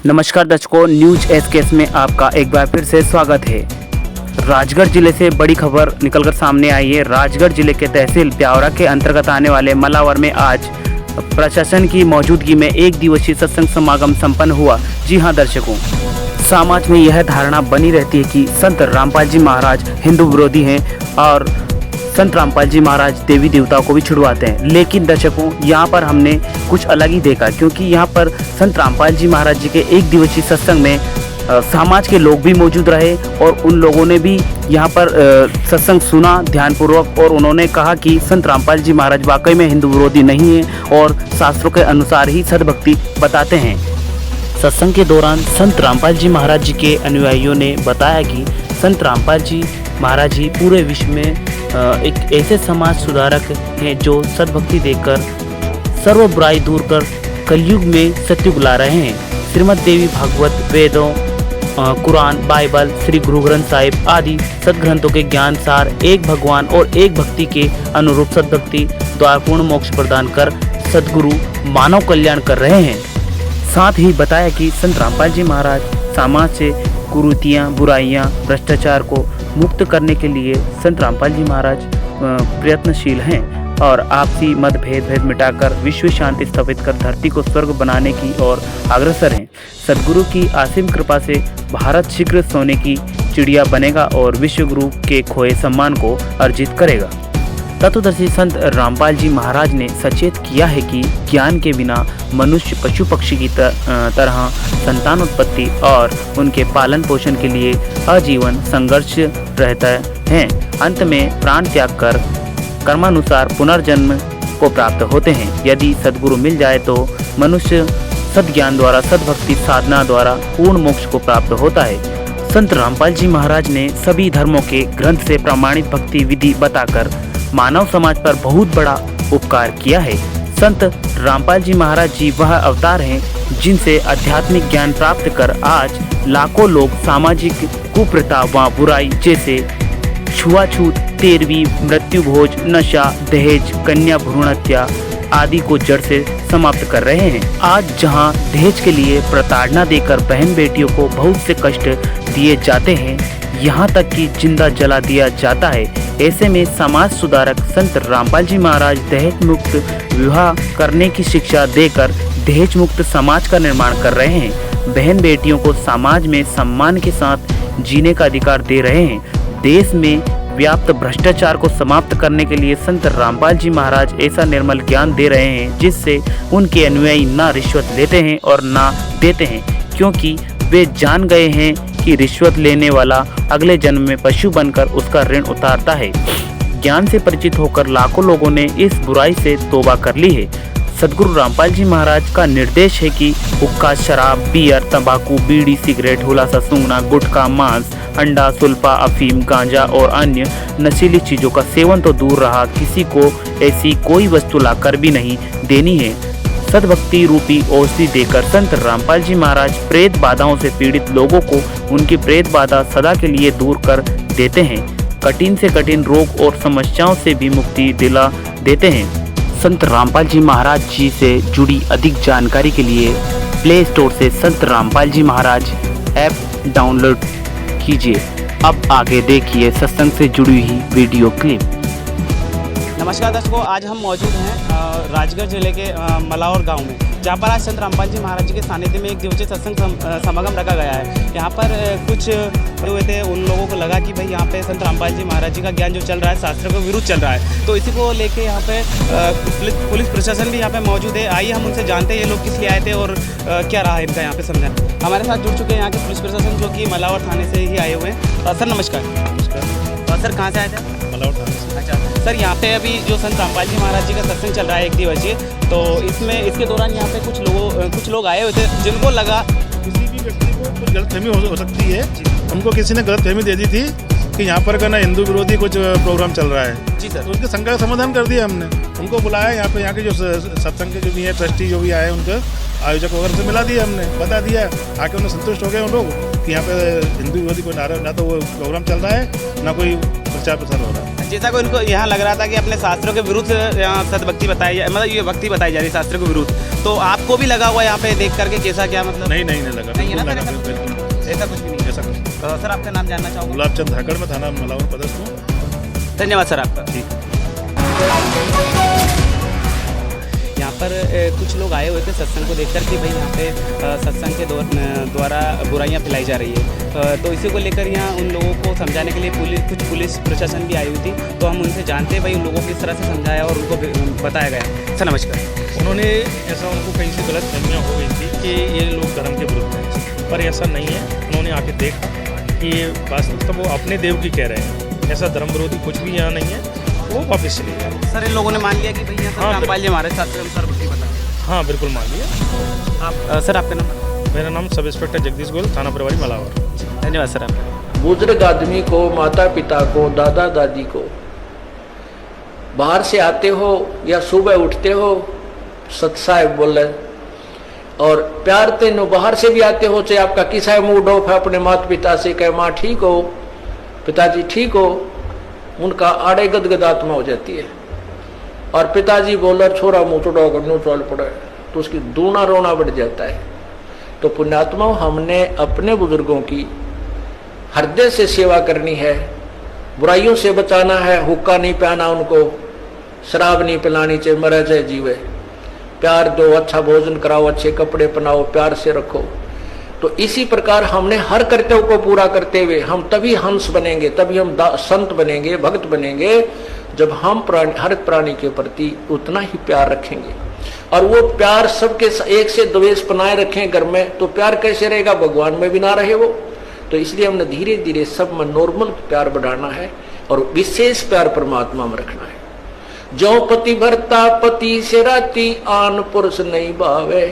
नमस्कार दर्शकों, news SKS में आपका एक बार फिर से स्वागत है। राजगढ़ जिले से बड़ी खबर निकलकर सामने आई है। राजगढ़ जिले के तहसील ब्यावरा के अंतर्गत आने वाले मलावर में आज प्रशासन की मौजूदगी में एक दिवसीय सत्संग समागम संपन्न हुआ। जी हां दर्शकों, समाज में यह धारणा बनी रहती है कि संत रामपाल जी महाराज हिंदू विरोधी हैं और संत रामपाल जी महाराज देवी देवताओं को भी छुड़वाते हैं। लेकिन दर्शकों, यहाँ पर हमने कुछ अलग ही देखा, क्योंकि यहाँ पर संत रामपाल जी महाराज जी के एक दिवसीय सत्संग में समाज के लोग भी मौजूद रहे और उन लोगों ने भी यहाँ पर सत्संग सुना ध्यानपूर्वक, और उन्होंने कहा कि संत रामपाल जी महाराज वाकई में हिंदू विरोधी नहीं है और शास्त्रों के अनुसार ही सद्भक्ति बताते हैं। सत्संग के दौरान संत रामपाल जी महाराज जी के अनुयायियों ने बताया कि संत रामपाल जी महाराज जी पूरे विश्व में एक ऐसे समाज सुधारक हैं जो सद्भक्ति देकर सर्व बुराई दूर कर कलयुग में सत्युग ला रहे हैं। श्रीमद् देवी भागवत, वेदों, कुरान, बाइबल, श्री गुरु ग्रंथ साहिब आदि सदग्रंथों के ज्ञान सार एक भगवान और एक भक्ति के अनुरूप सद्भक्ति द्वारा पूर्ण मोक्ष प्रदान कर सद्गुरु मानव कल्याण कर रहे हैं। साथ ही बताया कि संत रामपाल जी महाराज समाज से कुरीतियाँ, बुराइयाँ, भ्रष्टाचार को मुक्त करने के लिए संत रामपाल जी महाराज प्रयत्नशील हैं और आपसी मतभेद मिटाकर विश्व शांति स्थापित कर धरती को स्वर्ग बनाने की ओर अग्रसर हैं। सद्गुरु की असीम कृपा से भारत शीघ्र सोने की चिड़िया बनेगा और विश्व गुरु के खोए सम्मान को अर्जित करेगा। तत्वदर्शी संत रामपाल जी महाराज ने सचेत किया है कि ज्ञान के बिना मनुष्य पशु पक्षी की तरह संतान उत्पत्ति और उनके पालन पोषण के लिए आजीवन संघर्ष रहता है। अंत में प्राण त्याग कर कर्मानुसार पुनर्जन्म को प्राप्त होते हैं। यदि सद्गुरु मिल जाए तो मनुष्य सद्ज्ञान द्वारा, सद्भक्ति साधना द्वारा पूर्ण मोक्ष को प्राप्त होता है। संत रामपाल जी महाराज ने सभी धर्मों के ग्रंथ से प्रमाणित भक्ति विधि बताकर मानव समाज पर बहुत बड़ा उपकार किया है। संत रामपाल जी महाराज जी वह अवतार हैं जिनसे आध्यात्मिक ज्ञान प्राप्त कर आज लाखों लोग सामाजिक कुप्रथा व बुराई जैसे छुआछूत, तेरवी, मृत्यु भोज, नशा, दहेज, कन्या भ्रूण हत्या आदि को जड़ से समाप्त कर रहे हैं। आज जहां दहेज के लिए प्रताड़ना देकर बहन बेटियों को बहुत से कष्ट दिए जाते हैं, यहाँ तक कि जिंदा जला दिया जाता है। ऐसे में समाज सुधारक संत रामपाल जी महाराज दहेज मुक्त विवाह करने की शिक्षा देकर दहेज मुक्त समाज का निर्माण कर रहे हैं। बहन बेटियों को समाज में सम्मान के साथ जीने का अधिकार दे रहे हैं। देश में व्याप्त भ्रष्टाचार को समाप्त करने के लिए संत रामपाल जी महाराज ऐसा निर्मल ज्ञान दे रहे हैं जिससे उनके अनुयायी ना रिश्वत लेते हैं और ना देते हैं, क्योंकि वे जान गए हैं कि रिश्वत लेने वाला अगले जन्म में पशु बनकर उसका ऋण उतारता है। ज्ञान से परिचित होकर लाखों लोगों ने इस बुराई से तौबा कर ली है। सद्गुरु रामपाल जी महाराज का निर्देश है कि हुक्का, शराब, बियर, तंबाकू, बीड़ी, सिगरेट, हुलासा सूंघना, गुटखा, मांस, अंडा, सुल्फा, अफीम, गांजा और अन्य नशीली चीजों का सेवन तो दूर रहा, किसी को ऐसी कोई वस्तु लाकर भी नहीं देनी है। सद्भक्ति रूपी औषधि देकर संत रामपाल जी महाराज प्रेत बाधाओं से पीड़ित लोगों को उनकी प्रेत बाधा सदा के लिए दूर कर देते हैं। कठिन से कठिन रोग और समस्याओं से भी मुक्ति दिला देते हैं। संत रामपाल जी महाराज जी से जुड़ी अधिक जानकारी के लिए प्ले स्टोर से संत रामपाल जी महाराज ऐप डाउनलोड कीजिए। अब आगे देखिए सत्संग से जुड़ी हुई वीडियो क्लिप। नमस्कार दर्शकों, आज हम मौजूद हैं राजगढ़ जिले के मलावर गांव में, जहां पर आज संत रामपाल जी महाराज जी के सानिध्य में एक दिवसीय सत्संग समागम रखा गया है। यहां पर कुछ हुए थे, उन लोगों को लगा कि भाई यहां पे संत रामपाल जी महाराज जी का ज्ञान जो चल रहा है शास्त्र के विरुद्ध चल रहा है, तो इसी को लेके यहां पे पुलिस प्रशासन भी यहां पे मौजूद है। आइए हम उनसे जानते हैं ये लोग किस लिए आए थे और क्या रहा है इनका यहाँ पे समझाना। हमारे साथ जुड़ चुके हैं यहाँ के पुलिस प्रशासन, जो कि मलावर थाने से ही आए हुए हैं। सर नमस्कार। नमस्कार सर, कहाँ से आए थे? मलावर थाने से। अच्छा सर, यहाँ पे अभी जो संत रामपाल जी महाराज जी का सत्संग चल रहा है एक दिवसीय, तो इसके दौरान यहाँ पे कुछ लोग आए हुए थे जिनको लगा किसी भी व्यक्ति को कुछ गलतफहमी हो सकती है। उनको किसी ने गलतफहमी दे दी थी कि यहाँ पर ना हिंदू विरोधी कुछ प्रोग्राम चल रहा है। जी सर। तो उसके शंका का समाधान कर दिया हमने। उनको बुलाया यहाँ के जो सत्संग के जो भी है ट्रस्टी जो भी आए, उनके आयोजक वगैरह से मिला दिया, हमने बता दिया। आके उन्हें संतुष्ट हो गए उन लोग कि यहाँ पे हिंदू विरोधी कोई ना तो वो प्रोग्राम चल रहा है, ना कोई प्रचार प्रसार हो रहा है। जैसा कि उनको यहाँ लग रहा था कि अपने शास्त्रों के विरुद्ध सदभक्ति बताई जाए, मतलब ये भक्ति बताई जा रही है शास्त्रों के विरुद्ध, तो आपको भी लगा हुआ यहाँ पे देख करके कैसा क्या मतलब? नहीं लगा, नहीं है ना, बिल्कुल लगा, बिल्कुल ऐसा कुछ भी नहीं। ऐसा कुछ। सर आपका नाम जानना चाहूँगा? गुलाबचंद धाकड़ में थाना मलावर पदस्थ हूँ। धन्यवाद सर आपका। ठीक। यहाँ पर कुछ लोग आए हुए थे सत्संग को देखकर कि भाई यहाँ पे सत्संग के द्वारा बुराइयाँ फैलाई जा रही है, तो इसी को लेकर यहाँ उन लोगों को समझाने के लिए कुछ पुलिस प्रशासन भी आई हुई थी, तो हम उनसे जानते हैं भाई उन लोगों को किस तरह से समझाया और उनको बताया गया। सर नमस्कार। उन्होंने ऐसा, उनको कहीं से गलत फहमियाँ हो गई थी कि ये लोग धर्म के विरुद्ध हैं, पर ऐसा नहीं है। उन्होंने आके देखा कि ये वास्तविकता वो अपने देव की कह रहे हैं, ऐसा धर्म विरोधी कुछ भी यहाँ नहीं है, वो वापस चले गए। सर इन लोगों ने मान लिया कि भैया हाँ, रामपाल जी हमारे साथ सर भक्ति बता। हाँ बिल्कुल मान लिया। आप सर आपका नाम? मेरा नाम सब इंस्पेक्टर जगदीश गोयल, थाना प्रभारी मलावर। धन्यवाद सर आपका। बुजुर्ग आदमी को, माता पिता को, दादा दादी को, बाहर से आते हो या सुबह उठते हो, सत्साहेब बोले और प्यार तेनो बाहर से भी आते हो, चाहे आपका किसा मूड ऑफ है, अपने माता पिता से कहे माँ ठीक हो, पिताजी ठीक हो, उनका आड़े गदगद आत्मा हो जाती है। और पिताजी बोले छोरा मुँह चढ़ाओ करनो चल पड़े, तो उसकी दूना रोना बढ़ जाता है। तो पुण्यात्मा, हमने अपने बुजुर्गों की हृदय से सेवा करनी है, बुराइयों से बचाना है, हुक्का नहीं पहना उनको, शराब नहीं पिलानी, चाहे मरे चाहे जीवे, प्यार दो, अच्छा भोजन कराओ, अच्छे कपड़े पहनाओ, प्यार से रखो। तो इसी प्रकार हमने हर कर्तव्य को पूरा करते हुए हम तभी हंस बनेंगे, तभी हम संत बनेंगे, भक्त बनेंगे, जब हम हर प्राणी के प्रति उतना ही प्यार रखेंगे। और वो प्यार सबके एक से द्वेष बनाए रखें घर में, तो प्यार कैसे रहेगा? भगवान में भी ना रहे वो। तो इसलिए हमने धीरे धीरे सब में नॉर्मल प्यार बढ़ाना है और विशेष प्यार परमात्मा में रखना है। जो पति भरता पति से राती, आन पुरुष नहीं भावे।